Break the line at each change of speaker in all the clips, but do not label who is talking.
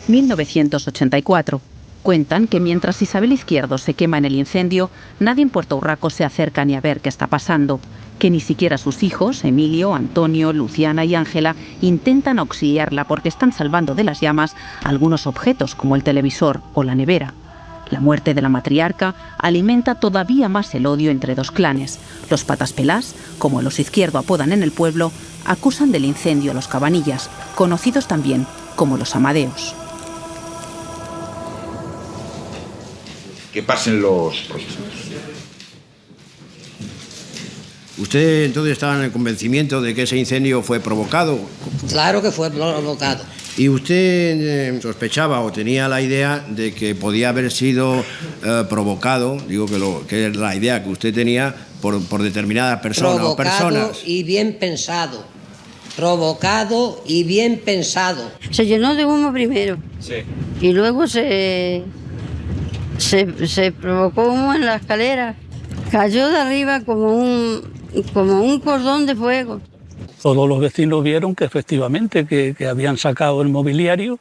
1984. Cuentan que mientras Isabel Izquierdo se quema en el incendio, nadie en Puerto Urraco se acerca ni a ver qué está pasando, que ni siquiera sus hijos, Emilio, Antonio, Luciana y Ángela, intentan auxiliarla porque están salvando de las llamas algunos objetos como el televisor o la nevera. La muerte de la matriarca alimenta todavía más el odio entre dos clanes. Los pataspelás, como los Izquierdo apodan en el pueblo, acusan del incendio a los Cabanillas, conocidos también como los Amadeos.
Que pasen los procesos.
¿Usted entonces estaba en el convencimiento de que ese incendio fue provocado?
Claro que fue provocado.
¿Y usted sospechaba o tenía la idea de que podía haber sido provocado, que es la idea que usted tenía, por determinadas personas o personas?
Provocado y bien pensado. Provocado y bien pensado.
Se llenó de humo primero.
Sí.
Y luego se provocó humo en la escalera. Cayó de arriba como un cordón de fuego.
Todos los vecinos vieron que efectivamente que habían sacado el mobiliario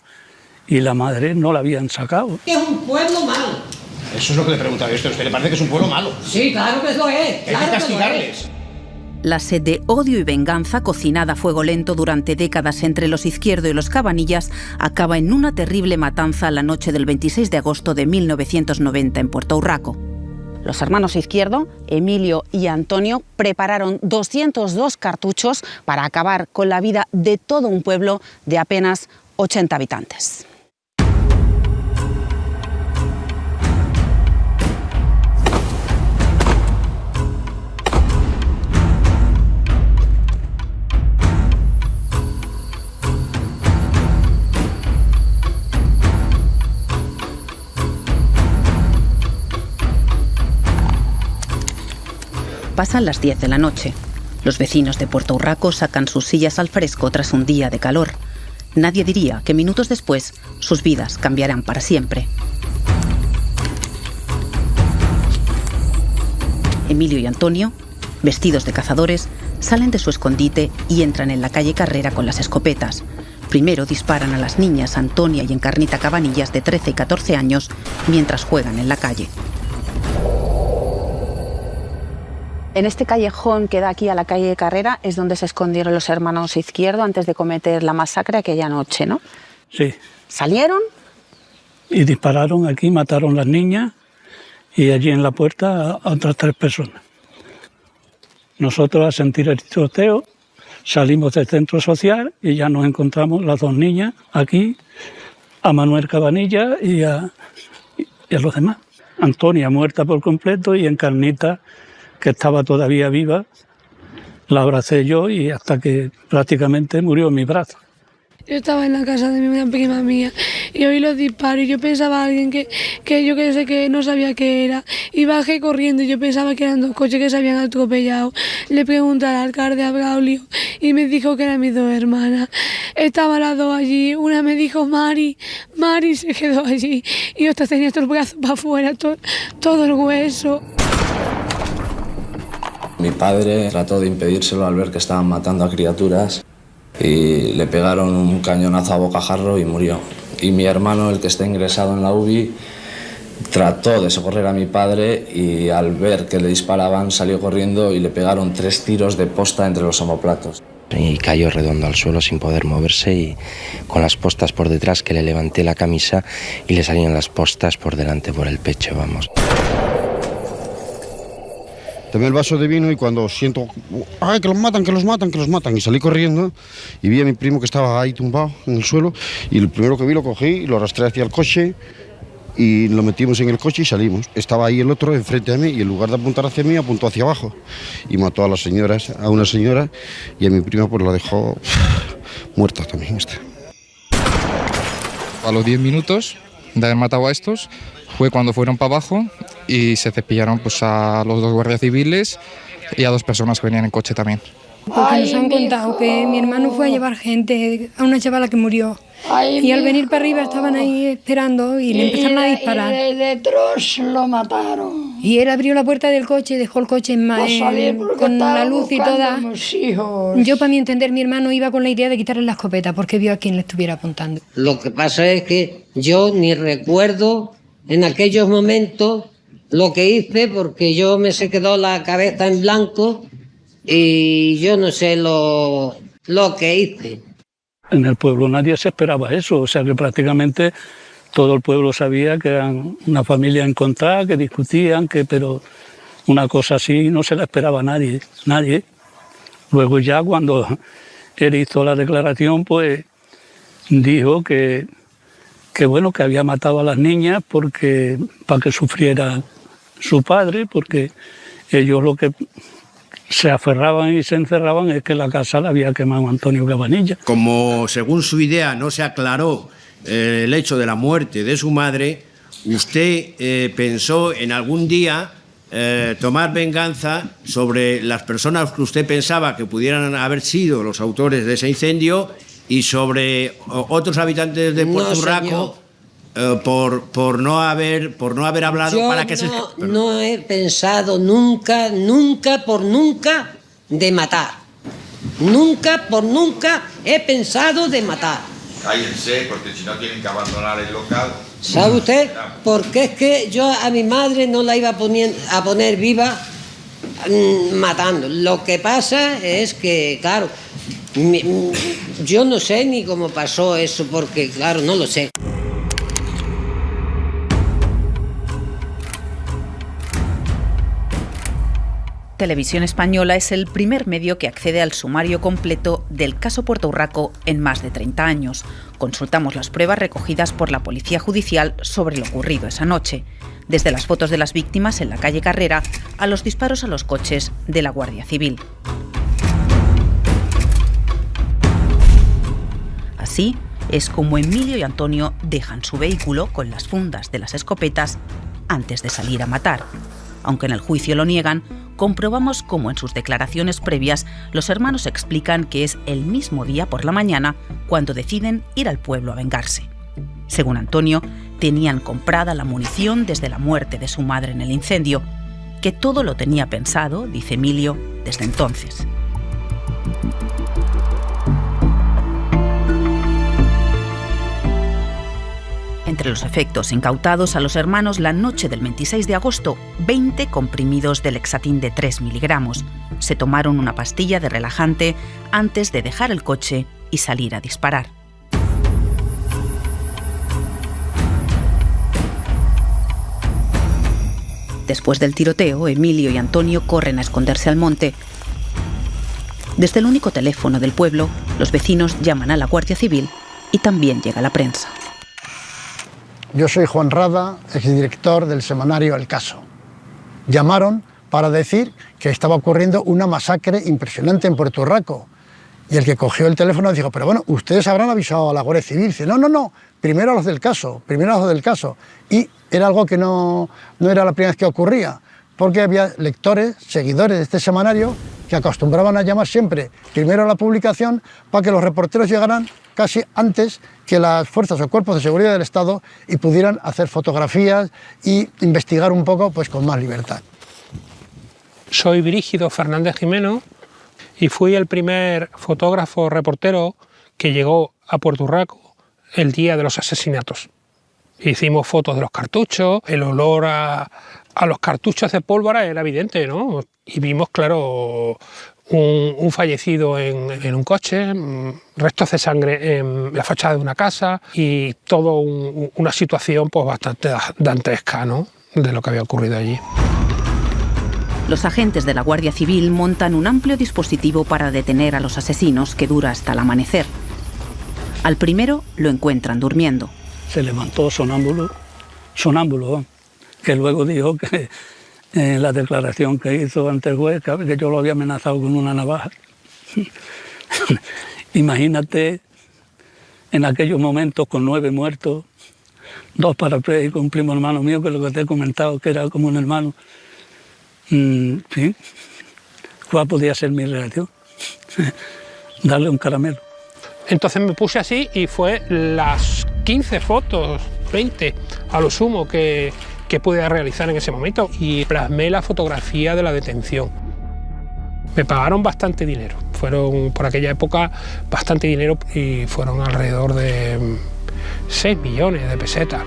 y la madre no la habían sacado.
Es un pueblo malo.
Eso es lo que le preguntaba yo. ¿A usted le parece que es un pueblo malo?
Sí, claro que lo es.
Hay que castigarles.
La sed de odio y venganza, cocinada a fuego lento durante décadas entre los Izquierdo y los Cabanillas, acaba en una terrible matanza la noche del 26 de agosto de 1990 en Puerto Urraco. Los hermanos Izquierdo, Emilio y Antonio, prepararon 202 cartuchos para acabar con la vida de todo un pueblo de apenas 80 habitantes. Pasan las 10 de la noche. Los vecinos de Puerto Urraco sacan sus sillas al fresco tras un día de calor. Nadie diría que minutos después sus vidas cambiarán para siempre. Emilio y Antonio, vestidos de cazadores, salen de su escondite y entran en la calle Carrera con las escopetas. Primero disparan a las niñas Antonia y Encarnita Cabanillas de 13 y 14 años mientras juegan en la calle. En este callejón que da aquí a la calle Carrera es donde se escondieron los hermanos Izquierdo antes de cometer la masacre aquella noche, ¿no?
Sí.
¿Salieron?
Y dispararon aquí, mataron a las niñas y allí en la puerta a otras 3 personas. Nosotros, a sentir el tiroteo, salimos del centro social y ya nos encontramos las 2 niñas aquí, a Manuel Cabanilla y a los demás. Antonia muerta por completo y Encarnita, que estaba todavía viva, la abracé yo y hasta que prácticamente murió en mis brazos.
Yo estaba en la casa de una prima mía y oí los disparos y yo pensaba a alguien que yo que sé que no sabía qué era y bajé corriendo y yo pensaba que eran 2 coches que se habían atropellado. Le pregunté al alcalde, a Braulio, y me dijo que eran mis 2 hermanas. Estaban las 2 allí, una me dijo Mari se quedó allí y otra tenía todo el brazo para afuera, todo el hueso.
Mi padre trató de impedírselo al ver que estaban matando a criaturas y le pegaron un cañonazo a bocajarro y murió. Y mi hermano, el que está ingresado en la UBI, trató de socorrer a mi padre y al ver que le disparaban salió corriendo y le pegaron 3 tiros de posta entre los omoplatos.
Y cayó redondo al suelo sin poder moverse y con las postas por detrás, que le levanté la camisa y le salían las postas por delante, por el pecho, vamos.
Tomé el vaso de vino y cuando siento, ¡ay, que los matan, que los matan, que los matan! Y salí corriendo y vi a mi primo que estaba ahí tumbado en el suelo y lo primero que vi lo cogí y lo arrastré hacia el coche y lo metimos en el coche y salimos. Estaba ahí el otro enfrente de mí y en lugar de apuntar hacia mí, apuntó hacia abajo y mató a las señoras, a una señora y a mi prima pues la dejó muerta también.
A los 10 minutos de haber matado a estos fue cuando fueron para abajo y se cepillaron pues a los 2 guardias civiles y a 2 personas que venían en coche también.
Porque nos han contado que mi hermano fue a llevar gente a una chavala que murió
Y al venir para arriba estaban ahí esperando y le empezaron a disparar.
Y detrás lo mataron.
Y él abrió la puerta del coche y dejó el coche con la luz y toda. Yo, para mi entender, mi hermano iba con la idea de quitarle la escopeta porque vio a quien le estuviera apuntando.
Lo que pasa es que yo ni recuerdo en aquellos momentos lo que hice, porque yo me se quedó la cabeza en blanco y yo no sé lo que hice.
En el pueblo nadie se esperaba eso, o sea que prácticamente todo el pueblo sabía que eran una familia encontrada, que discutían, pero una cosa así no se la esperaba a nadie. Luego ya cuando él hizo la declaración, pues dijo que bueno, que había matado a las niñas para que sufriera su padre, porque ellos lo que se aferraban y se encerraban es que la casa la había quemado Antonio Cabanillas.
Como según su idea no se aclaró el hecho de la muerte de su madre, usted pensó en algún día tomar venganza sobre las personas que usted pensaba que pudieran haber sido los autores de ese incendio y sobre otros habitantes de Puerto Urraco por no haber hablado.
Yo
para que
no he pensado nunca de matar. Nunca he pensado de matar.
Cállense, porque si no tienen que abandonar el local.
¿Sabe usted? Porque es que yo a mi madre no la iba a poner viva matando. Lo que pasa es que, claro, yo no sé ni cómo pasó eso, porque, claro, no lo sé.
Televisión Española es el primer medio que accede al sumario completo del caso Puerto Urraco en más de 30 años. Consultamos las pruebas recogidas por la Policía Judicial sobre lo ocurrido esa noche, desde las fotos de las víctimas en la calle Carrera a los disparos a los coches de la Guardia Civil. Así es como Emilio y Antonio dejan su vehículo con las fundas de las escopetas antes de salir a matar. Aunque en el juicio lo niegan, comprobamos cómo en sus declaraciones previas los hermanos explican que es el mismo día por la mañana cuando deciden ir al pueblo a vengarse. Según Antonio, tenían comprada la munición desde la muerte de su madre en el incendio, que todo lo tenía pensado, dice Emilio, desde entonces. Entre los efectos incautados a los hermanos la noche del 26 de agosto, 20 comprimidos de Lexatin de 3 miligramos. Se tomaron una pastilla de relajante antes de dejar el coche y salir a disparar. Después del tiroteo, Emilio y Antonio corren a esconderse al monte. Desde el único teléfono del pueblo, los vecinos llaman a la Guardia Civil y también llega la prensa.
Yo soy Juan Rada, exdirector del semanario El Caso. Llamaron para decir que estaba ocurriendo una masacre impresionante en Puerto Urraco. Y el que cogió el teléfono dijo, pero bueno, ustedes habrán avisado a la Guardia Civil. Dice, no, primero a los del caso. Y era algo que no era la primera vez que ocurría, porque había lectores, seguidores de este semanario, que acostumbraban a llamar siempre primero a la publicación para que los reporteros llegaran casi antes que las fuerzas o cuerpos de seguridad del Estado y pudieran hacer fotografías y investigar un poco pues con más libertad.
Soy Brígido Fernández Jimeno y fui el primer fotógrafo reportero que llegó a Puerto Urraco el día de los asesinatos. Hicimos fotos de los cartuchos, el olor a los cartuchos de pólvora era evidente, ¿no? Y vimos, claro, un fallecido en un coche, restos de sangre en la fachada de una casa y toda una situación pues bastante dantesca, ¿no?, de lo que había ocurrido allí.
Los agentes de la Guardia Civil montan un amplio dispositivo para detener a los asesinos que dura hasta el amanecer. Al primero lo encuentran durmiendo.
Se levantó sonámbulo, que luego dijo que en la declaración que hizo ante el juez que yo lo había amenazado con una navaja. Imagínate en aquellos momentos con 9 muertos, 2 parapléjicos, un primo hermano mío, que lo que te he comentado, que era como un hermano. ¿Cuál podía ser mi reacción? Darle un caramelo.
Entonces me puse así y fue las 15 fotos, 20 a lo sumo que pude realizar en ese momento, y plasmé la fotografía de la detención. Me pagaron bastante dinero, fueron por aquella época bastante dinero y fueron alrededor de 6 millones de pesetas.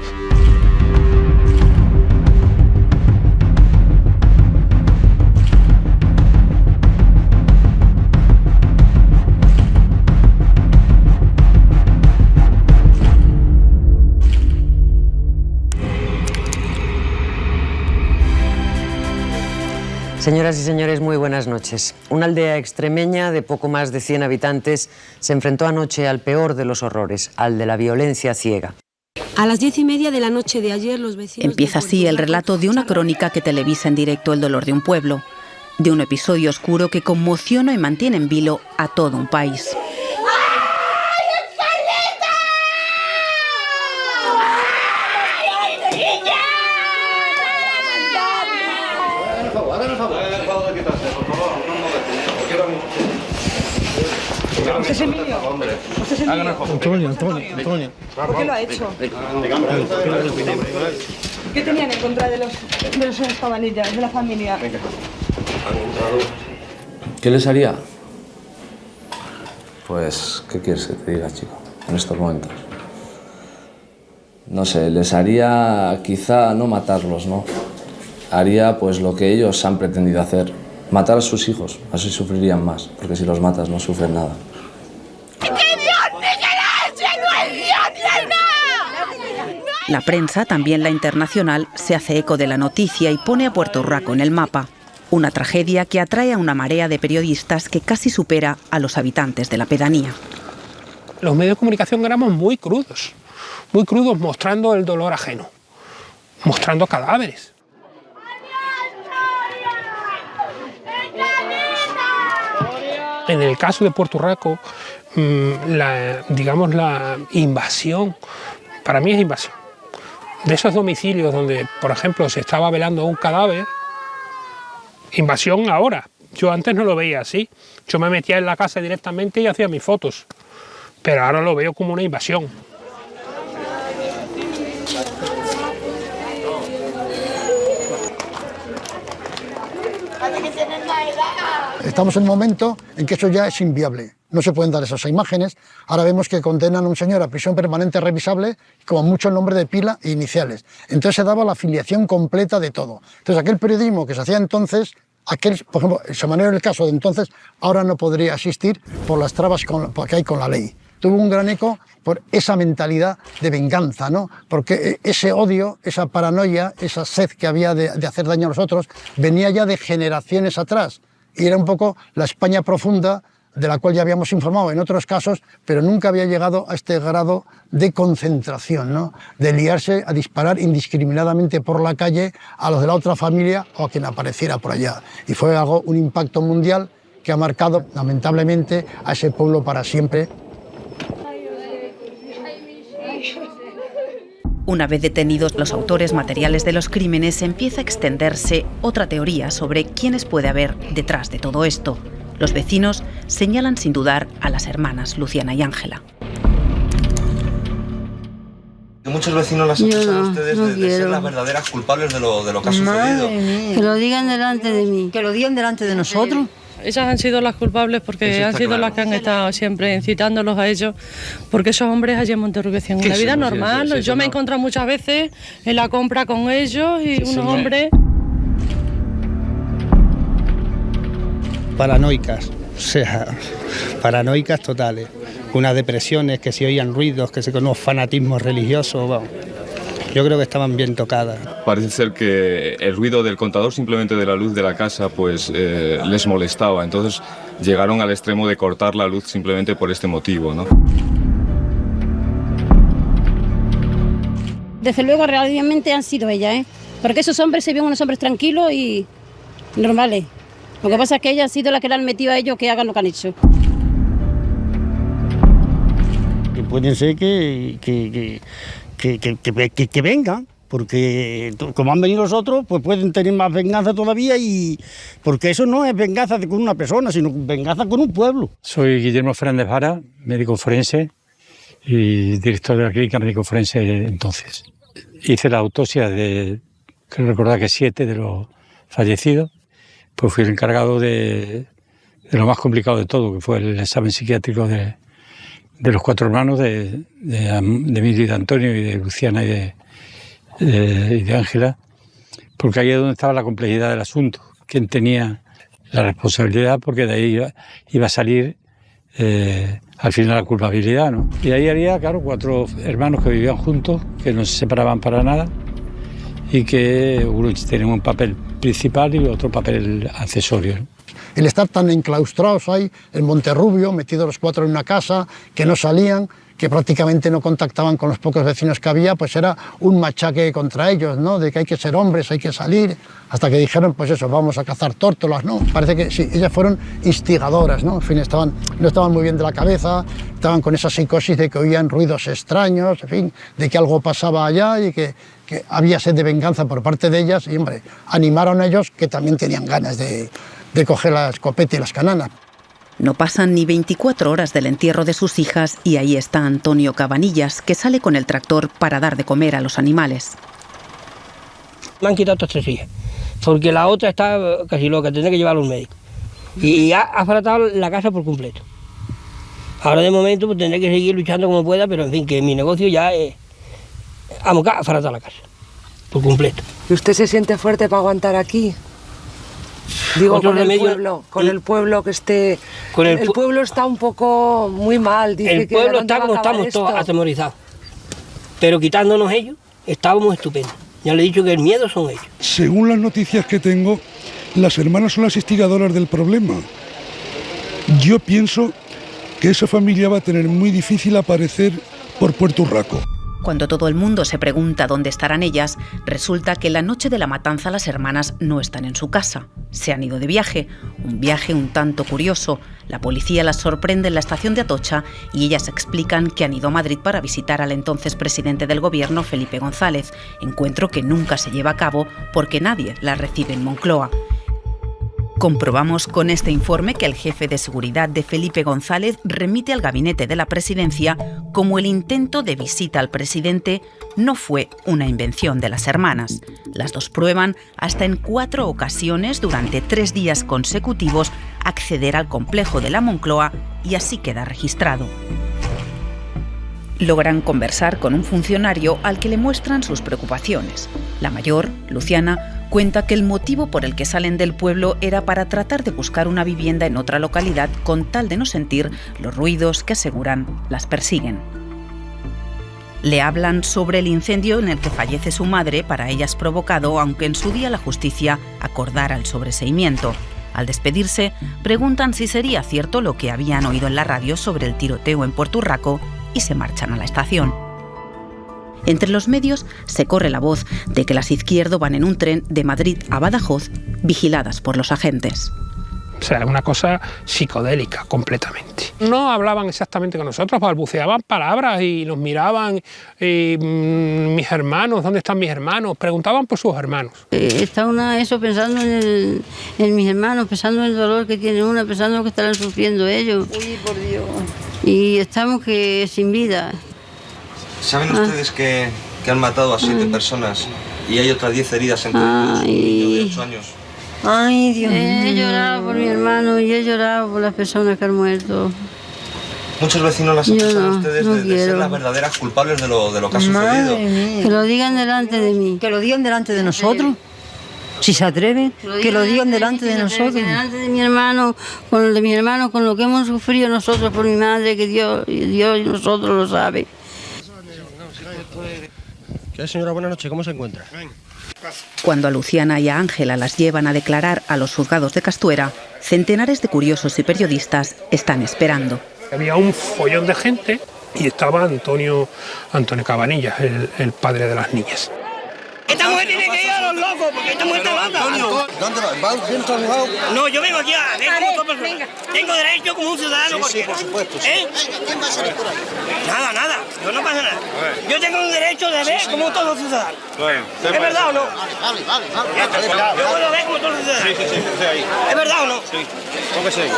Señoras y señores, muy buenas noches. Una aldea extremeña de poco más de 100 habitantes se enfrentó anoche al peor de los horrores, al de la violencia ciega.
A las 10:30 de la noche de ayer, los vecinos...
Empieza así el relato de una crónica que televisa en directo el dolor de un pueblo, de un episodio oscuro que conmociona y mantiene en vilo a todo un país.
¿Usted es Emilio? ¿Usted es Emilio? Antonio. ¿Por qué lo ha hecho? ¿Qué tenían en contra de los espabanillas, de la familia?
¿Qué les haría? Pues, ¿qué quieres que te diga, chico, en estos momentos? No sé, les haría quizá no matarlos, ¿no? Haría pues lo que ellos han pretendido hacer, matar a sus hijos, así sufrirían más, porque si los matas no sufren nada.
La prensa, también la internacional, se hace eco de la noticia y pone a Puerto Urraco en el mapa. Una tragedia que atrae a una marea de periodistas que casi supera a los habitantes de la pedanía.
Los medios de comunicación éramos muy crudos mostrando el dolor ajeno, mostrando cadáveres. En el caso de Puerto Urraco, la invasión, para mí es invasión. De esos domicilios donde, por ejemplo, se estaba velando un cadáver, invasión ahora. Yo antes no lo veía así. Yo me metía en la casa directamente y hacía mis fotos. Pero ahora lo veo como una invasión.
Estamos en un momento en que eso ya es inviable. No se pueden dar esas imágenes. Ahora vemos que condenan a un señor a prisión permanente revisable, como mucho el nombre de pila e iniciales. Entonces se daba la afiliación completa de todo. Entonces aquel periodismo que se hacía entonces, por ejemplo, el semanario del caso de entonces, ahora no podría existir por las trabas que hay con la ley. Tuvo un gran eco por esa mentalidad de venganza, ¿no? Porque ese odio, esa paranoia, esa sed que había de hacer daño a los otros, venía ya de generaciones atrás. Y era un poco la España profunda, de la cual ya habíamos informado en otros casos, pero nunca había llegado a este grado de concentración, ¿no? De liarse a disparar indiscriminadamente por la calle a los de la otra familia o a quien apareciera por allá. Y fue un impacto mundial que ha marcado, lamentablemente, a ese pueblo para siempre.
Una vez detenidos los autores materiales de los crímenes, empieza a extenderse otra teoría sobre quiénes puede haber detrás de todo esto. Los vecinos señalan sin dudar a las hermanas Luciana y Ángela.
Muchos vecinos las acusan a ustedes de ser las verdaderas culpables de lo que ha sucedido.
Que lo digan delante de mí. Que lo digan delante de nosotros.
Ellas han sido las culpables porque han sido las que han estado siempre incitándolos a ellos, porque esos hombres allí en Monterrubio en la vida normal. Yo me he encontrado muchas veces en la compra con ellos y unos hombres...
Paranoicas, o sea, paranoicas totales. Unas depresiones, que se oían ruidos, que se con unos fanatismos religiosos, bueno, yo creo que estaban bien tocadas.
Parece ser que el ruido del contador simplemente de la luz de la casa pues les molestaba, entonces llegaron al extremo de cortar la luz simplemente por este motivo, ¿no?
Desde luego realmente han sido ellas, ¿eh? Porque esos hombres se ven unos hombres tranquilos y normales. Lo que pasa es que ellas han sido las que le han metido a ellos que hagan lo que han hecho.
Que pueden ser que vengan,
porque como han venido los otros, pues pueden tener más venganza todavía, y porque eso no es venganza con una persona, sino venganza con un pueblo.
Soy Guillermo Fernández Vara, médico forense y director de la clínica médico forense entonces. Hice la autopsia de, creo recordar que 7 de los fallecidos, pues fui el encargado de lo más complicado de todo, que fue el examen psiquiátrico de los 4 hermanos, de Emilio y de Antonio y de Luciana y de Ángela, porque ahí es donde estaba la complejidad del asunto, quién tenía la responsabilidad, porque de ahí iba a salir al final la culpabilidad, ¿no? Y ahí había, claro, 4 hermanos que vivían juntos, que no se separaban para nada y que uno tenía un papel principal y otro papel accesorio, ¿no?
El estar tan enclaustrados ahí en Monterrubio, metidos los 4 en una casa, que no salían, que prácticamente no contactaban con los pocos vecinos que había, pues era un machaque contra ellos, ¿no? De que hay que ser hombres, hay que salir, hasta que dijeron, pues eso, vamos a cazar tórtolas, ¿no? Parece que sí, ellas fueron instigadoras, ¿no? En fin, no estaban muy bien de la cabeza, estaban con esa psicosis de que oían ruidos extraños, en fin, de que algo pasaba allá y que había sed de venganza por parte de ellas, y hombre, animaron a ellos que también tenían ganas de coger la escopeta y las cananas.
No pasan ni 24 horas del entierro de sus hijas y ahí está Antonio Cabanillas, que sale con el tractor para dar de comer a los animales.
Me han quitado estas 3 hijas, porque la otra está casi loca, tendré que llevarla a un médico. Y ha faltado la casa por completo. Ahora de momento pues tendré que seguir luchando como pueda, pero en fin, que mi negocio ya es... ha faltado la casa, por completo.
¿Y usted se siente fuerte para aguantar aquí? Digo, con el pueblo que esté... El pueblo está un poco muy mal, dice
el
que...
El pueblo está como estamos todos atemorizados. Pero quitándonos ellos, estábamos estupendos. Ya le he dicho que el miedo son ellos.
Según las noticias que tengo, las hermanas son las instigadoras del problema. Yo pienso que esa familia va a tener muy difícil aparecer por Puerto Urraco.
Cuando todo el mundo se pregunta dónde estarán ellas, resulta que la noche de la matanza las hermanas no están en su casa. Se han ido de viaje, un viaje un tanto curioso. La policía las sorprende en la estación de Atocha y ellas explican que han ido a Madrid para visitar al entonces presidente del gobierno, Felipe González, encuentro que nunca se lleva a cabo porque nadie las recibe en Moncloa. Comprobamos con este informe que el jefe de seguridad de Felipe González remite al gabinete de la presidencia como el intento de visita al presidente no fue una invención de las hermanas. Las dos prueban hasta en 4 ocasiones durante 3 días consecutivos acceder al complejo de la Moncloa y así queda registrado. Logran conversar con un funcionario al que le muestran sus preocupaciones. La mayor, Luciana, cuenta que el motivo por el que salen del pueblo era para tratar de buscar una vivienda en otra localidad con tal de no sentir los ruidos que aseguran las persiguen. Le hablan sobre el incendio en el que fallece su madre, para ellas provocado, aunque en su día la justicia acordara el sobreseimiento. Al despedirse, preguntan si sería cierto lo que habían oído en la radio sobre el tiroteo en Puerto Urraco y se marchan a la estación. Entre los medios se corre la voz de que las Izquierdo van en un tren de Madrid a Badajoz, vigiladas por los agentes.
O sea, una cosa psicodélica completamente. No hablaban exactamente con nosotros, balbuceaban palabras y nos miraban, mis hermanos, ¿dónde están mis hermanos? Preguntaban por sus hermanos.
Está una pensando en mis hermanos, pensando en el dolor que tiene una, pensando en lo que estarán sufriendo ellos.
Uy, por Dios.
Y estamos sin vida.
¿Saben ustedes que han matado a 7 personas y hay otras 10 heridas, entre ellos un niño de 8 años?
Ay, Dios mío. He llorado por mi hermano y he llorado por las personas que han muerto.
Muchos vecinos las acusan a ustedes de ser las verdaderas culpables de lo que ha sucedido.
Que lo digan delante de mí.
Que lo digan delante de nosotros. Si se atreven, que lo digan delante de nosotros.
Delante de mi hermano, con el de mi hermano, con lo que hemos sufrido nosotros por mi madre, que Dios y nosotros lo saben.
¿Qué, señora? Buenas noches, ¿cómo se encuentra?
Cuando a Luciana y a Ángela las llevan a declarar a los juzgados de Castuera, centenares de curiosos y periodistas están esperando.
Había un follón de gente y estaba Antonio Cabanillas, el padre de las niñas.
Esta mujer tiene que ir a los locos, porque esta mujer está loca.
¿Dónde vas? ¿Va dentro al juzgado?
No, yo vengo aquí a ver como todo persona. Tengo derecho como un ciudadano
Sí,
cualquiera.
por supuesto. Sí.
¿Quién va a salir por ahí? Nada, yo no pasa nada. Yo tengo un derecho de ver como todo ciudadano. ¿Es verdad o no?
Vale.
Yo puedo ver como todo ciudadano.
Sí, ahí.
¿Es verdad o no?
Sí. Póngase ahí.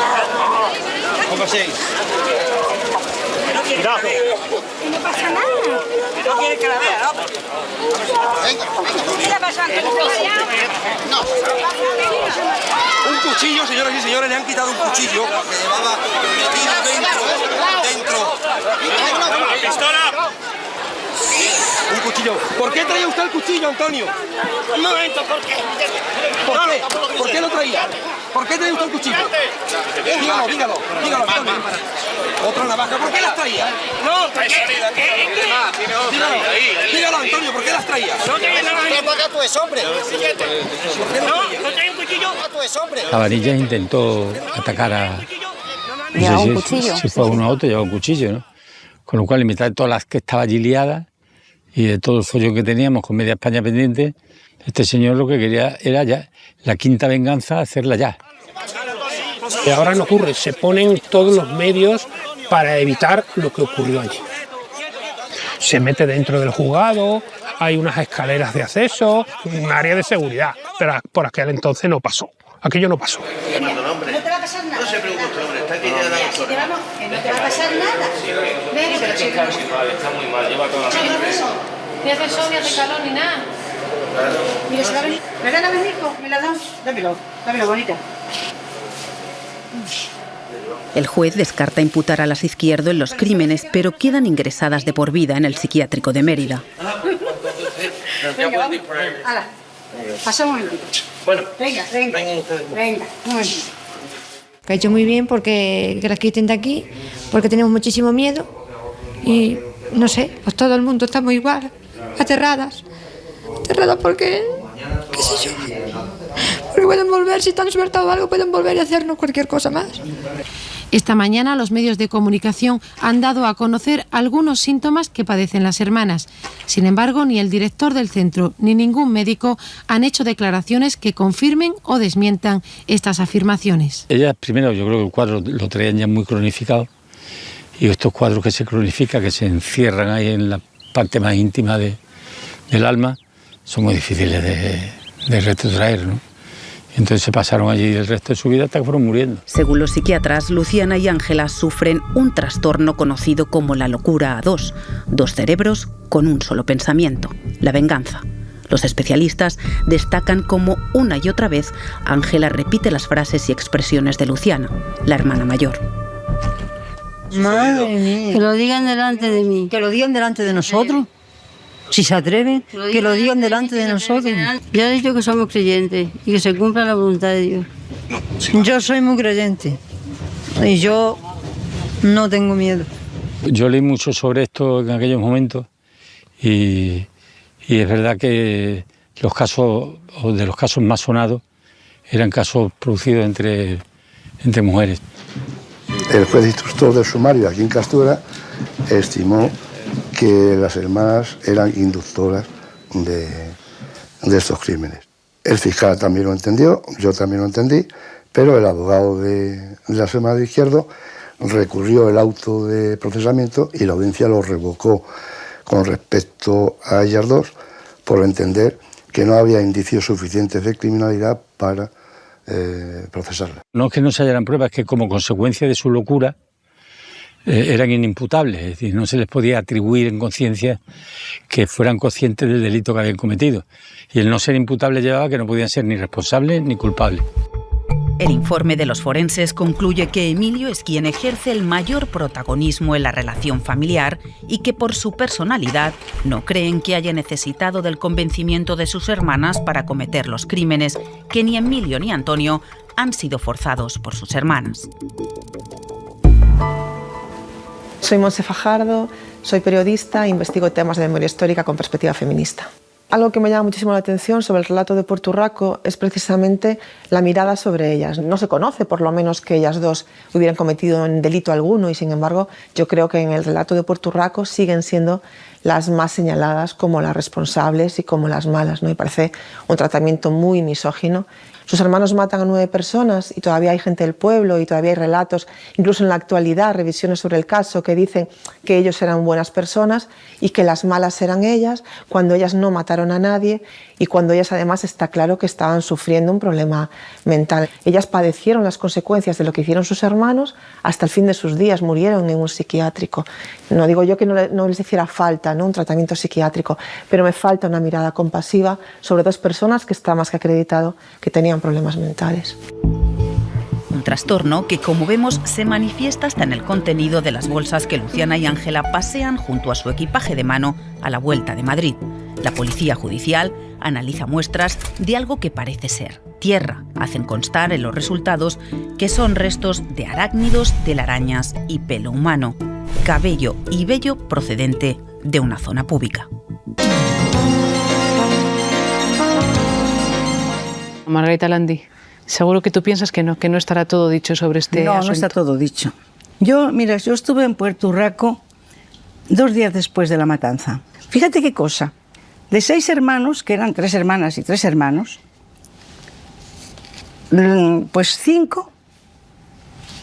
Cuidado.
No pasa nada.
No quiere que la vea, ¿no?
¿Qué está pasando?
Un cuchillo, señoras y señores, le han quitado un cuchillo que llevaba metido dentro.
¡Pistola!
Un cuchillo. ¿Por qué traía usted el cuchillo, Antonio?
Un momento, ¿por qué?
¿Por qué lo traía? ¿Por qué traía usted el cuchillo? Dígalo, Antonio. Otra navaja, ¿por qué las traía?
No,
Dígalo, Antonio, ¿por qué las traía?
No traía nada.
¿Por qué tú eres hombre?
No traía un cuchillo.
¿Tú eres hombre?
Cabanillas intentó atacar a... No sé si fue a uno a otro, llevaba un cuchillo, ¿no? Con lo cual, en mitad de todas las que estaba allí liadas y de todo el follón que teníamos con media España pendiente, este señor lo que quería era ya la quinta venganza, hacerla ya.
Y ahora no ocurre, se ponen todos los medios para evitar lo que ocurrió allí. Se mete dentro del juzgado, hay unas escaleras de acceso, un área de seguridad, pero por aquel entonces no pasó. Aquello no pasó.
No te va a pasar nada. No se preocupe, hombre, está aquí ya la doctora. No te va a pasar nada. Venga, pero sí.
Está muy mal, lleva toda la vida.
Ni hace sol, ni hace calor, ni nada. Mira, se la ven. ¿Me la ven, hijo? ¿Me la dan? Dámelo, bonita.
El juez descarta imputar a las Izquierdo en los crímenes, pero quedan ingresadas de por vida en el psiquiátrico de Mérida.
Venga, vamos. Hala, pasa un momentito.
Bueno,
venga, un momentito.
Que ha hecho muy bien porque que las quiten de aquí, porque tenemos muchísimo miedo y no sé, pues todo el mundo estamos igual, aterradas porque, qué sé yo, porque pueden volver, si están sueltado algo, pueden volver y hacernos cualquier cosa más.
Esta mañana los medios de comunicación han dado a conocer algunos síntomas que padecen las hermanas. Sin embargo, ni el director del centro ni ningún médico han hecho declaraciones que confirmen o desmientan estas afirmaciones.
Ellas, primero, yo creo que el cuadro lo traían ya muy cronificado y estos cuadros que se cronifican, que se encierran ahí en la parte más íntima del alma, son muy difíciles de retrotraer, ¿no? Entonces se pasaron allí el resto de su vida hasta que fueron muriendo.
Según los psiquiatras, Luciana y Ángela sufren un trastorno conocido como la locura A2, dos cerebros con un solo pensamiento, la venganza. Los especialistas destacan cómo una y otra vez Ángela repite las frases y expresiones de Luciana, la hermana mayor.
Madre mía. Que lo digan delante de mí. Que lo digan delante de nosotros. Si se atreven, que lo digan delante de nosotros.
Ya he dicho que somos creyentes y que se cumpla la voluntad de Dios.
Yo soy muy creyente y yo no tengo miedo.
Yo leí mucho sobre esto en aquellos momentos y es verdad que los casos, o de los casos más sonados, eran casos producidos entre mujeres.
El juez instructor del sumario aquí en Castura estimó que las hermanas eran inductoras de estos crímenes. El fiscal también lo entendió, yo también lo entendí, pero el abogado de las hermanas de Izquierdo recurrió el auto de procesamiento y la audiencia lo revocó con respecto a ellas dos por entender que no había indicios suficientes de criminalidad para procesarla.
No es que no se hallaran pruebas, es que como consecuencia de su locura eran inimputables, es decir, no se les podía atribuir en conciencia que fueran conscientes del delito que habían cometido. Y el no ser imputable llevaba a que no podían ser ni responsables ni culpables.
El informe de los forenses concluye que Emilio es quien ejerce el mayor protagonismo en la relación familiar y que por su personalidad no creen que haya necesitado del convencimiento de sus hermanas para cometer los crímenes, que ni Emilio ni Antonio han sido forzados por sus hermanas.
Soy Monse Fajardo, soy periodista e investigo temas de memoria histórica con perspectiva feminista. Algo que me llama muchísimo la atención sobre el relato de Puerto Urraco es precisamente la mirada sobre ellas. No se conoce, por lo menos, que ellas dos hubieran cometido un delito alguno y, sin embargo, yo creo que en el relato de Puerto Urraco siguen siendo las más señaladas como las responsables y como las malas, ¿no? Y parece un tratamiento muy misógino. Sus hermanos matan a 9 personas y todavía hay gente del pueblo y todavía hay relatos, incluso en la actualidad, revisiones sobre el caso que dicen que ellos eran buenas personas y que las malas eran ellas, cuando ellas no mataron a nadie y cuando ellas además está claro que estaban sufriendo un problema mental. Ellas padecieron las consecuencias de lo que hicieron sus hermanos hasta el fin de sus días, murieron en un psiquiátrico. No digo yo que no les hiciera falta, ¿no?, un tratamiento psiquiátrico, pero me falta una mirada compasiva sobre 2 personas que está más que acreditado que tenían problemas mentales.
Un trastorno que, como vemos, se manifiesta hasta en el contenido de las bolsas que Luciana y Ángela pasean junto a su equipaje de mano a la vuelta de Madrid. La policía judicial analiza muestras de algo que parece ser tierra. Hacen constar en los resultados que son restos de arácnidos, telarañas y pelo humano, cabello y vello procedente de una zona púbica.
Margarita Landi, seguro que tú piensas que no estará todo dicho sobre este asunto.
No está todo dicho. Yo estuve en Puerto Urraco 2 días después de la matanza. Fíjate qué cosa. De 6 hermanos, que eran 3 hermanas y 3 hermanos, pues 5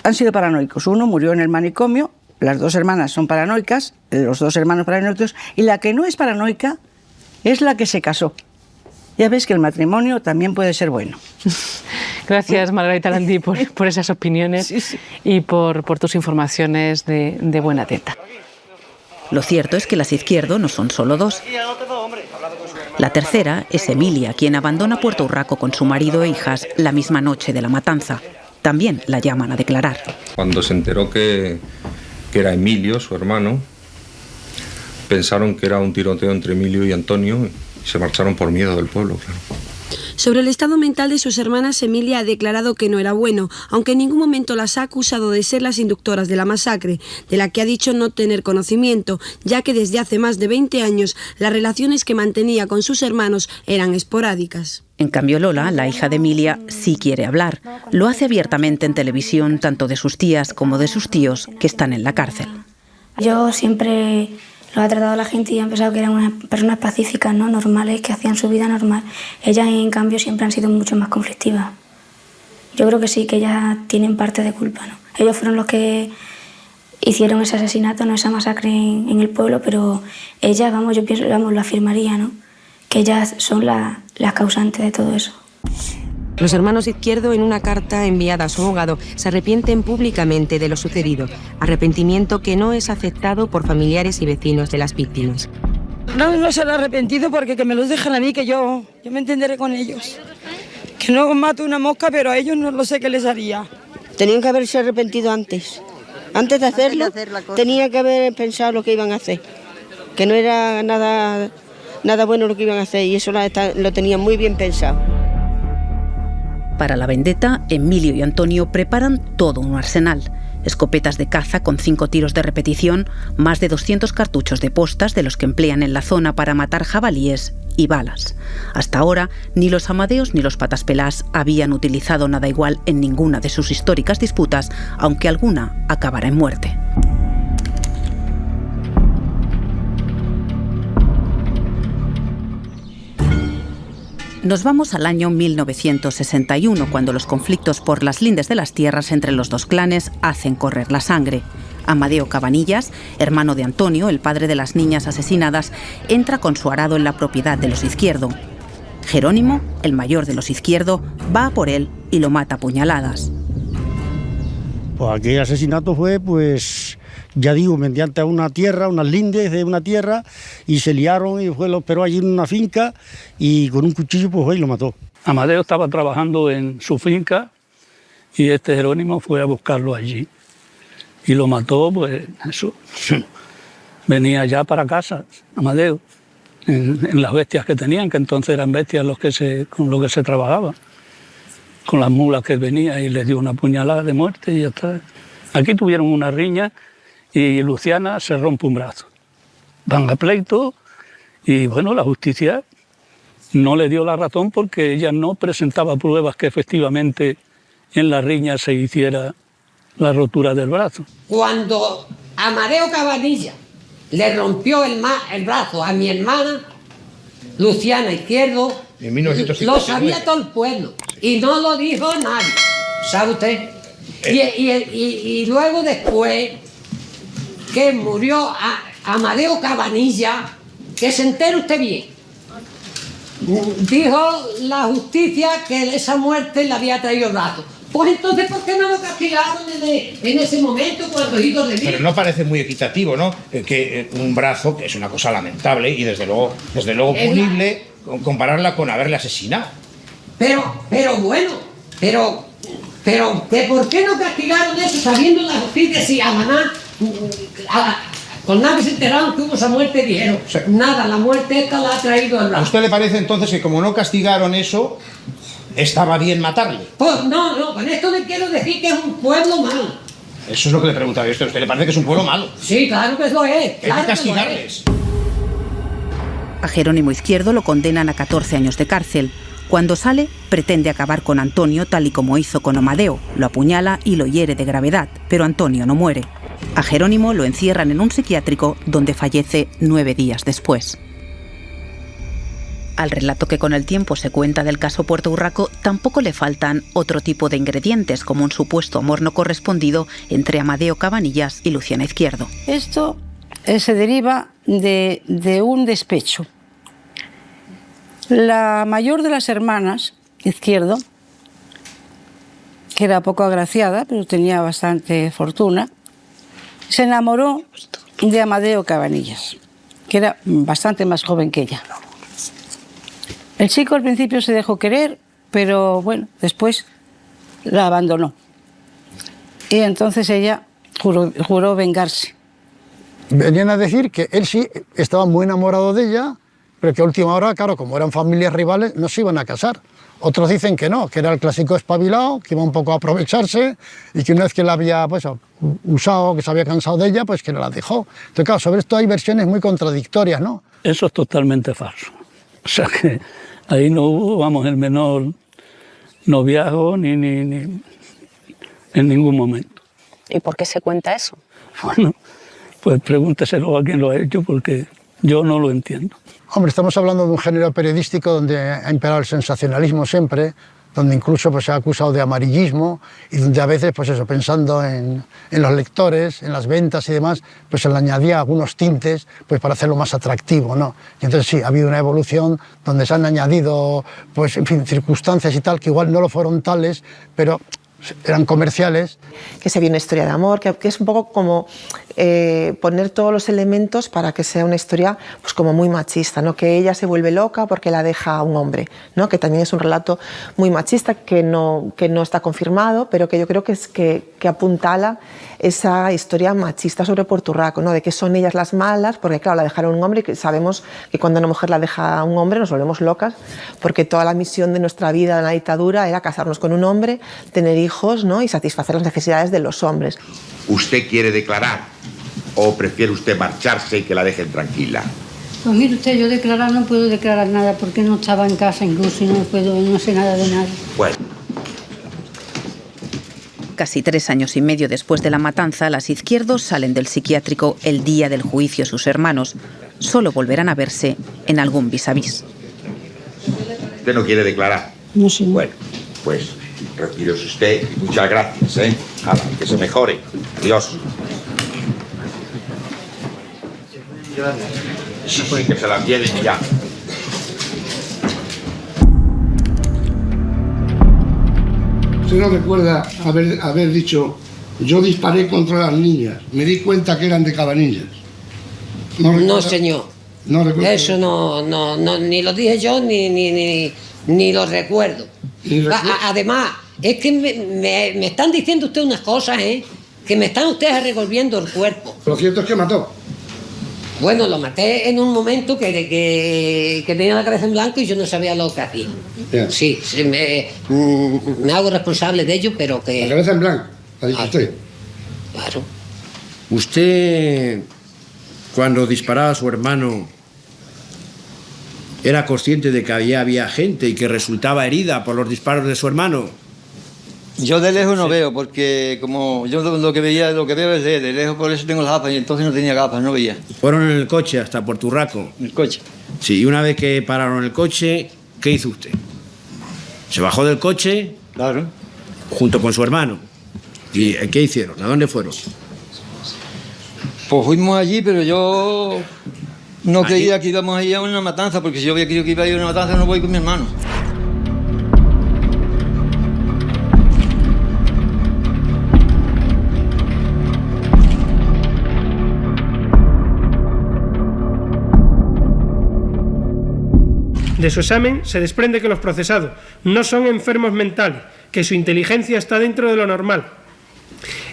han sido paranoicos. Uno murió en el manicomio, las 2 hermanas son paranoicas, los 2 hermanos paranoicos, y la que no es paranoica es la que se casó. Ya ves que el matrimonio también puede ser bueno.
Gracias, Margarita Landi, por esas opiniones y por tus informaciones de buena teta.
Lo cierto es que las Izquierdo no son solo 2. La tercera es Emilia, quien abandona Puerto Urraco con su marido e hijas la misma noche de la matanza. También la llaman a declarar.
Cuando se enteró que era Emilio, su hermano, pensaron que era un tiroteo entre Emilio y Antonio. Se marcharon por miedo del pueblo, claro.
Sobre el estado mental de sus hermanas, Emilia ha declarado que no era bueno, aunque en ningún momento las ha acusado de ser las inductoras de la masacre, de la que ha dicho no tener conocimiento, ya que desde hace más de 20 años las relaciones que mantenía con sus hermanos eran esporádicas.
En cambio, Lola, la hija de Emilia, sí quiere hablar. Lo hace abiertamente en televisión, tanto de sus tías como de sus tíos, que están en la cárcel.
Yo siempre lo ha tratado la gente y ha pensado que eran unas personas pacíficas, ¿no?, normales, que hacían su vida normal. Ellas, en cambio, siempre han sido mucho más conflictivas. Yo creo que sí, que ellas tienen parte de culpa, ¿no? Ellos fueron los que hicieron ese asesinato, no esa masacre en el pueblo, pero ellas, yo pienso, lo afirmaría, ¿no?, que ellas son las causantes de todo eso.
Los hermanos Izquierdo, en una carta enviada a su abogado, se arrepienten públicamente de lo sucedido, arrepentimiento que no es aceptado por familiares y vecinos de las víctimas.
No se han arrepentido porque que me los dejen a mí, que yo me entenderé con ellos. Que no mato una mosca, pero a ellos no lo sé qué les haría.
Tenían que haberse arrepentido antes. Antes de hacerlo, tenían que haber pensado lo que iban a hacer. Que no era nada bueno lo que iban a hacer y eso lo tenían muy bien pensado.
Para la vendetta, Emilio y Antonio preparan todo un arsenal. Escopetas de caza con 5 tiros de repetición, más de 200 cartuchos de postas de los que emplean en la zona para matar jabalíes y balas. Hasta ahora, ni los Amadeos ni los Pataspelás habían utilizado nada igual en ninguna de sus históricas disputas, aunque alguna acabara en muerte. Nos vamos al año 1961, cuando los conflictos por las lindes de las tierras entre los 2 clanes hacen correr la sangre. Amadeo Cabanillas, hermano de Antonio, el padre de las niñas asesinadas, entra con su arado en la propiedad de los Izquierdo. Jerónimo, el mayor de los Izquierdo, va a por él y lo mata a puñaladas.
Pues aquel asesinato fue, ya digo, mediante una tierra, unas lindes de una tierra, y se liaron y lo esperó allí en una finca y con un cuchillo fue y lo mató.
Amadeo estaba trabajando en su finca y este Jerónimo fue a buscarlo allí y lo mató, eso. Venía ya para casa, Amadeo, en las bestias que tenían, que entonces eran bestias con lo que se trabajaba. Con las mulas que venía y les dio una puñalada de muerte y ya está. Aquí tuvieron una riña y Luciana se rompe un brazo. Van a pleito y la justicia no le dio la razón porque ella no presentaba pruebas que efectivamente en la riña se hiciera la rotura del brazo.
Cuando Amadeo Cabanillas
le rompió el brazo a mi hermana, Luciana Izquierdo.
En 1959.
Lo sabía todo el pueblo y no lo dijo nadie, ¿sabe usted? Y luego después que murió Amadeo Cabanilla, que se entere usted bien, dijo la justicia que esa muerte le había traído el brazo. Pues entonces, ¿por qué no lo castigaron en ese momento cuando hizo de vida?
Pero no parece muy equitativo, ¿no? Que un brazo, que es una cosa lamentable y desde luego punible, compararla con haberle asesinado.
Pero bueno, ¿por qué no castigaron eso sabiendo la justicia si a Maná, con nada que se enteraron que hubo esa muerte dijeron? Nada, la muerte esta la ha traído el brazo.
¿A usted le parece entonces que como no castigaron eso, estaba bien matarle?
Pues no, con esto le quiero decir que es un pueblo malo.
Eso es lo que le preguntaba yo. ¿A usted le parece que es un pueblo malo?
Sí, claro que lo es.
Hay que castigarles.
A Jerónimo Izquierdo lo condenan a 14 años de cárcel. Cuando sale, pretende acabar con Antonio tal y como hizo con Amadeo. Lo apuñala y lo hiere de gravedad, pero Antonio no muere. A Jerónimo lo encierran en un psiquiátrico donde fallece 9 días después. Al relato que con el tiempo se cuenta del caso Puerto Urraco tampoco le faltan otro tipo de ingredientes, como un supuesto amor no correspondido entre Amadeo Cabanillas y Luciana Izquierdo.
Esto se deriva de un despecho. La mayor de las hermanas, Izquierdo, que era poco agraciada, pero tenía bastante fortuna, se enamoró de Amadeo Cabanillas, que era bastante más joven que ella. El chico al principio se dejó querer, pero bueno, después la abandonó. Y entonces ella juró vengarse.
Venían a decir que él sí estaba muy enamorado de ella, pero que a última hora, claro, como eran familias rivales, no se iban a casar. Otros dicen que no, que era el clásico espabilado, que iba un poco a aprovecharse y que una vez que la había usado, que se había cansado de ella, pues que la dejó. Entonces, claro, sobre esto hay versiones muy contradictorias, ¿no?
Eso es totalmente falso. O sea que ahí no hubo, vamos, el menor noviazgo ni en ningún momento.
¿Y por qué se cuenta eso?
Bueno, pues pregúnteselo a quien lo ha hecho porque yo no lo entiendo.
Hombre, estamos hablando de un género periodístico donde ha imperado el sensacionalismo siempre, donde incluso pues, se ha acusado de amarillismo y donde a veces, pues eso, pensando en los lectores, en las ventas y demás, pues se le añadía algunos tintes pues, para hacerlo más atractivo, ¿no? Y entonces sí, ha habido una evolución donde se han añadido, pues, en fin, circunstancias y tal, que igual no lo fueron tales, pero eran comerciales.
Que se vio una historia de amor, que es un poco como poner todos los elementos para que sea una historia pues como muy machista, ¿no? Que ella se vuelve loca porque la deja a un hombre, ¿no? Que también es un relato muy machista que no está confirmado, pero que yo creo que apuntala esa historia machista sobre Puerto Urraco, ¿no? De que son ellas las malas, porque claro, la dejaron a un hombre y que sabemos que cuando una mujer la deja a un hombre nos volvemos locas, porque toda la misión de nuestra vida en la dictadura era casarnos con un hombre, tener hijos, ¿no? Y satisfacer las necesidades de los hombres.
¿Usted quiere declarar o prefiere usted marcharse y que la dejen tranquila?
Pues mire usted, yo declarar no puedo declarar nada porque no estaba en casa incluso y no sé nada de nada.
Bueno.
Casi 3 años y medio después de la matanza, las Izquierdos salen del psiquiátrico el día del juicio a sus hermanos. Solo volverán a verse en algún vis a vis.
¿Usted no quiere declarar?
No sé.
Bueno, pues retírese usted y muchas gracias, ¿eh? Ala, que se mejore. Adiós. Sí, que se la lleven ya.
¿Usted no recuerda haber dicho, yo disparé contra las niñas, me di cuenta que eran de Cabanillas?
No, señor.
No recuerdo.
Eso no, ni lo dije yo ni lo recuerdo. Además, es que me están diciendo ustedes unas cosas, que me están ustedes revolviendo el cuerpo.
Lo cierto es que mató.
Bueno, lo maté en un momento que tenía la cabeza en blanco y yo no sabía lo que hacía.
Yeah.
Sí, me hago responsable de ello, pero que...
La cabeza en blanco, ha dicho usted.
Claro.
Usted, cuando disparaba a su hermano, ¿era consciente de que había gente y que resultaba herida por los disparos de su hermano?
Yo de lejos no veo, porque como yo lo que veo es de lejos, por eso tengo las gafas, y entonces no tenía gafas, no veía.
Fueron en el coche hasta Puerto Urraco.
El coche.
Sí, y una vez que pararon el coche, ¿qué hizo usted? Se bajó del coche.
Claro.
Junto con su hermano. ¿Y qué hicieron? ¿A dónde fueron?
Pues fuimos allí, pero yo no creía que íbamos a ir a una matanza, porque si yo había creído que iba a ir a una matanza, no voy con mi hermano.
De su examen se desprende que los procesados no son enfermos mentales, que su inteligencia está dentro de lo normal.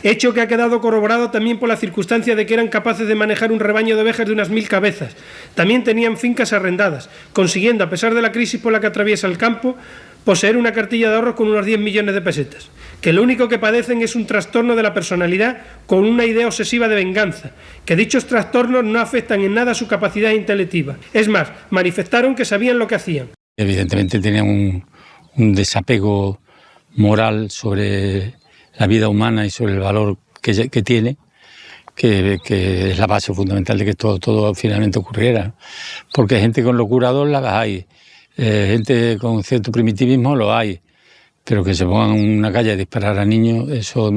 Hecho que ha quedado corroborado también por la circunstancia de que eran capaces de manejar un rebaño de ovejas de unas 1000 cabezas. También tenían fincas arrendadas, consiguiendo, a pesar de la crisis por la que atraviesa el campo, poseer una cartilla de ahorros con unos 10 millones de pesetas. Que lo único que padecen es un trastorno de la personalidad con una idea obsesiva de venganza, que dichos trastornos no afectan en nada su capacidad intelectiva. Es más, manifestaron que sabían lo que hacían.
Evidentemente tenían un desapego moral sobre la vida humana y sobre el valor que tiene, que es la base fundamental de que todo finalmente ocurriera. Porque gente con locura las hay, gente con cierto primitivismo lo hay, pero que se pongan en una calle a disparar a niños, eso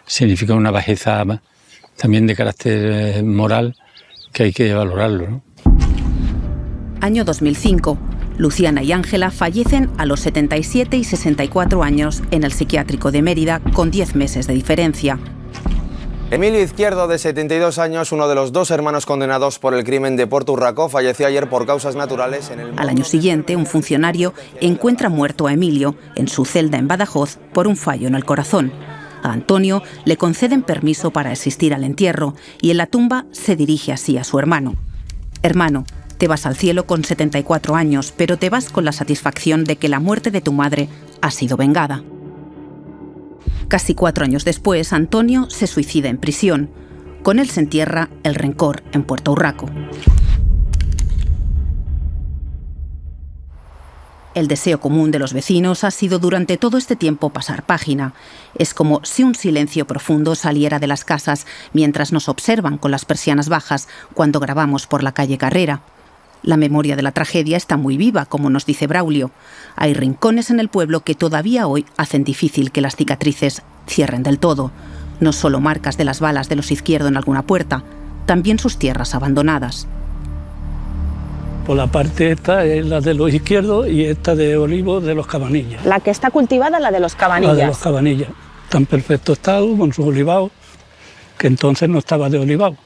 significa una bajeza también de carácter moral que hay que valorarlo, ¿no?
Año 2005. Luciana y Ángela fallecen a los 77 y 64 años en el psiquiátrico de Mérida, con 10 meses de diferencia.
Emilio Izquierdo, de 72 años, uno de los 2 hermanos condenados por el crimen de Puerto Urraco, falleció ayer por causas naturales en el...
Al año siguiente, un funcionario encuentra muerto a Emilio en su celda en Badajoz por un fallo en el corazón. A Antonio le conceden permiso para asistir al entierro y en la tumba se dirige así a su hermano. Hermano, te vas al cielo con 74 años, pero te vas con la satisfacción de que la muerte de tu madre ha sido vengada. Casi 4 años después, Antonio se suicida en prisión. Con él se entierra el rencor en Puerto Urraco. El deseo común de los vecinos ha sido durante todo este tiempo pasar página. Es como si un silencio profundo saliera de las casas mientras nos observan con las persianas bajas cuando grabamos por la calle Carrera. La memoria de la tragedia está muy viva, como nos dice Braulio. Hay rincones en el pueblo que todavía hoy hacen difícil que las cicatrices cierren del todo. No solo marcas de las balas de los Izquierdo en alguna puerta, también sus tierras abandonadas.
Por la parte esta es la de los Izquierdos y esta de olivos de los Cabanillas.
La que está cultivada, la de los Cabanillas.
La de los Cabanillas. Está en perfecto estado, con sus olivados, que entonces no estaba de olivado.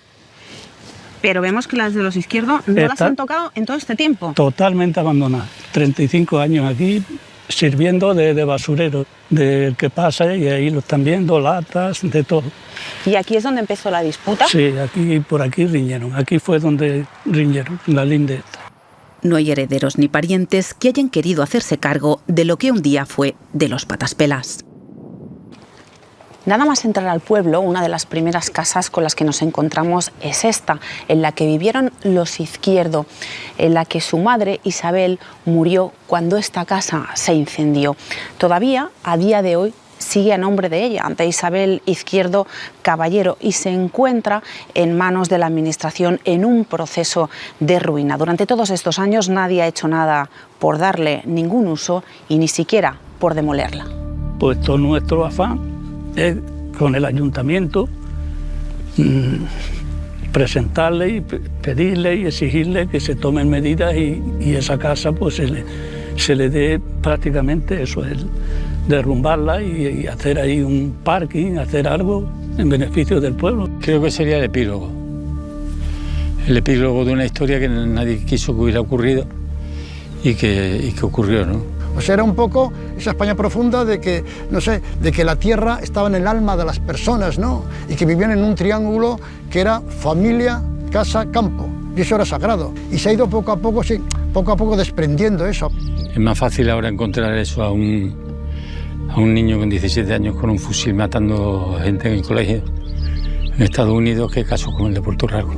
Pero vemos que las de los Izquierdos no las han tocado en todo este tiempo.
Totalmente abandonadas. 35 años aquí sirviendo de basurero, del que pasa, y ahí lo están viendo, latas, de todo.
¿Y aquí es donde empezó la disputa?
Sí, por aquí riñeron. Aquí fue donde riñeron, la linde esta.
No hay herederos ni parientes que hayan querido hacerse cargo de lo que un día fue de los Pataspelas.
Nada más entrar al pueblo, una de las primeras casas con las que nos encontramos es esta, en la que vivieron los Izquierdo, en la que su madre, Isabel, murió cuando esta casa se incendió. Todavía, a día de hoy, sigue a nombre de ella, de Isabel Izquierdo Caballero, y se encuentra en manos de la Administración en un proceso de ruina. Durante todos estos años nadie ha hecho nada por darle ningún uso y ni siquiera por demolerla.
Pues todo nuestro afán es con el ayuntamiento presentarle y pedirle y exigirle que se tomen medidas y esa casa pues se le dé prácticamente eso, el derrumbarla y hacer ahí un parking, hacer algo en beneficio del pueblo.
Creo que sería el epílogo de una historia que nadie quiso que hubiera ocurrido y que ocurrió, ¿no?
O sea, era un poco esa España profunda de que, no sé, de que la tierra estaba en el alma de las personas, ¿no? Y que vivían en un triángulo que era familia, casa, campo. Y eso era sagrado. Y se ha ido poco a poco desprendiendo eso.
Es más fácil ahora encontrar eso a un niño con 17 años con un fusil matando gente en el colegio en Estados Unidos que casos como el de Puerto Urraco.